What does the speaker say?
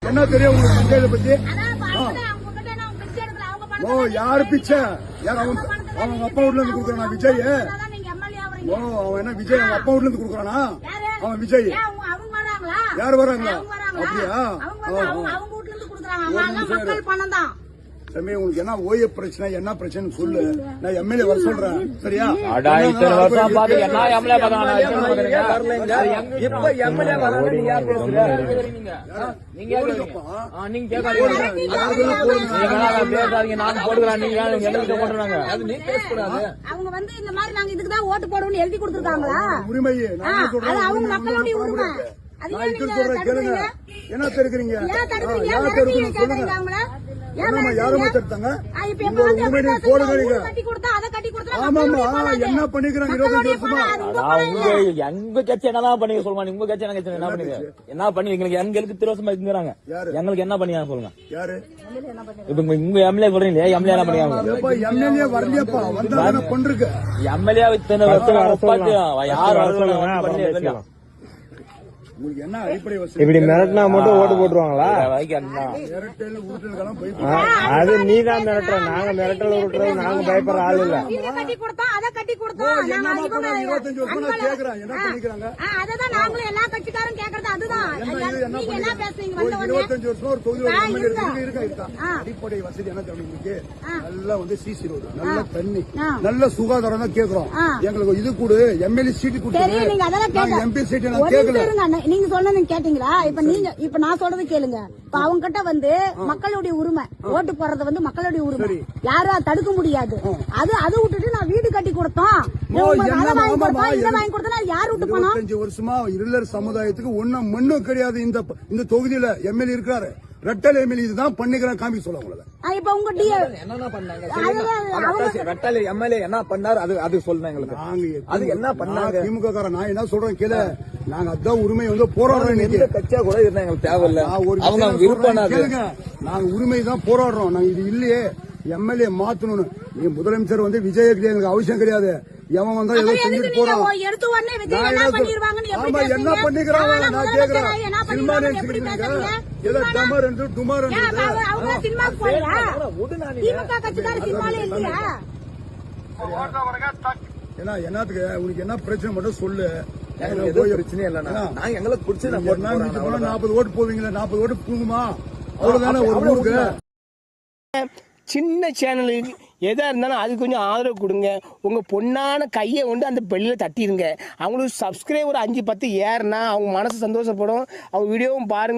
என்ன தெரியும் உங்களுக்கு விஜய் பத்தி? ஓ யாரு பிச்சை? யார் அவன் அப்பா வீட்ல இருந்து கொடுக்குறானா விஜய்? ஓ அவன் என்ன விஜய் அவன் அப்பா வீட்ல இருந்து கொடுக்குறானா? அவன் விஜய் யார் வராங்களா? அப்படியா? தம்பி உங்களுக்கு என்ன ஓய பிரச்சனை என்ன பிரச்சனை சொல்லு, நான் எம்எல்ஏ வர சொல்றேன் சரியா? இத்தனை வருஷம் பார்த்து என்ன எம்எல்ஏ அவங்க வந்து இந்த மாதிரி நாங்க இதுக்குதான் ஓட்டு போடுவோம்னு எழுதி கொடுத்துருக்காங்களா? உரிமை அவங்க மக்களுடைய உரிமை. கேளுங்க என்ன தெரிவிக்கிறீங்க? யாரை தடுக்கணும் சொல்லுங்க. யாருமே தடுத்தாங்க? ஆமாமா என்ன பண்ணிக்கிறாங்க 25 வருஷமா? எங்க கட்சி என்னதான் பண்ணி சொல்லுவாங்க? உங்க கட்சி என்ன பண்ணுங்க? என்ன பண்ணி எங்களுக்கு 3 வருஷமா இருக்கிறாங்க. எங்களுக்கு என்ன பண்ணியா சொல்லுங்க? யாரு இப்ப உங்க எம்எல்ஏ சொல்றீங்க, எம்எல்ஏ என்ன பண்ணியாங்க? எம்எல்ஏ வரலையப்பா, வந்தா பண்றீங்க. எம்எல்ஏ இத்தனை வருஷம் யார் வர உங்களுக்கு என்ன அடிப்படை வசதி? இப்படி மிரட்டினா மட்டும் ஓட்டு போட்டுருவாங்களா? அது நீதான் மிரட்டுற, நாங்க மிரட்டல் விட்டுறது, நாங்க பயப்படுற ஆள் இல்ல. 25 வருஷம் நான் கேக்குறேன் என்ன பண்ணிக்கிறாங்க? அததான் நாங்களும் எல்லா கட்சிக்காரும் கேக்குறது அதுதான். நீங்க என்ன பேசுறீங்க? 25 வருஷம் ஒரு தொகுதி இருக்கா? அடிப்படை வசதி என்ன தெரியும்? நல்லா வந்து சிசி ரோடு, நல்ல தண்ணி, நல்ல சுகாதாரம் தான் கேக்குறோம். எங்களுக்கு இது கூட எம்எல்ஏ சீட்டு கொடுத்து எம்பி சீட்டு நான் கேட்கல. நீங்க சொன்னது கேட்டீங்களா? இப்ப நான் சொல்றது கேளுங்க. இப்ப அவங்க கிட்ட வந்து மக்களுடைய உரிமை, ஓட்டு போடுறது வந்து மக்களுடைய உரிமை, யாரும் தடுக்க முடியாது. அது விட்டுட்டு நான் வீடு கட்டி கொடுத்தோம், அதை வாங்கி கொடுத்தோம், இதை வாங்கி கொடுத்தா யார் விட்டு போனோம்? 25 வருஷமா இருளர் சமுதாயத்துக்கு ஒன்னும் மண்ணும் கிடையாது. இந்த தொகுதியில எம்எல்ஏ இருக்காரு, ரெட்டல் எம்எல்ஏ இதுதான் பண்ணிக்கிறேன் காமி சொல்ல உங்களை. இப்ப உங்க என்ன பண்ணாங்க? ரெட்டல் எம்எல்ஏ என்ன பண்ணாரு? அது சொல்லுங்க எங்களுக்கு. நாங்க அது என்ன பண்ணாங்க? திமுக காரன் நான் என்ன சொல்றேன் கேளு, நாங்க அதான் உரிமை வந்து போராடுறோம். கட்சியா கூட இருந்தா எங்களுக்கு தேவையில்ல, அவங்க விருப்பம். நாங்க உரிமை தான் போராடுறோம். நாங்க இது இல்லையே எம்எல்ஏ மாத்தணும்னு. நீங்க முதலமைச்சர் வந்து விஜய் எங்களுக்கு அவசியம் கிடையாது. எவன் வந்தா ஏதோ செஞ்சுட்டு போறான். ஆமா என்ன பண்ணிக்கிறாங்க நான் கேக்குறேன். சினிமா ஏதோ டமர் என்று டுமார் ஏன்னா என்னத்துக்கு உனக்கு என்ன பிரச்சனை மட்டும் சொல்லு. பிரச்சனை இல்லைன்னா எங்களுக்கு பிடிச்ச 40 ஓட்டு போவீங்களா? 40 ஓட்டு போகுமா? அவ்வளவுதானே ஒரு ஊருக்கு. சின்ன சேனலுக்கு எதா இருந்தாலும் அது கொஞ்சம் ஆதரவு கொடுங்க. உங்க பொண்ணான கையை கொண்டு அந்த பெல்லில தட்டிடுங்க. அவங்களுக்கு சப்ஸ்கிரைபர் 5-10 ஏறுனா அவங்க மனசு சந்தோஷப்படும். அவங்க வீடியோவும் பாருங்க.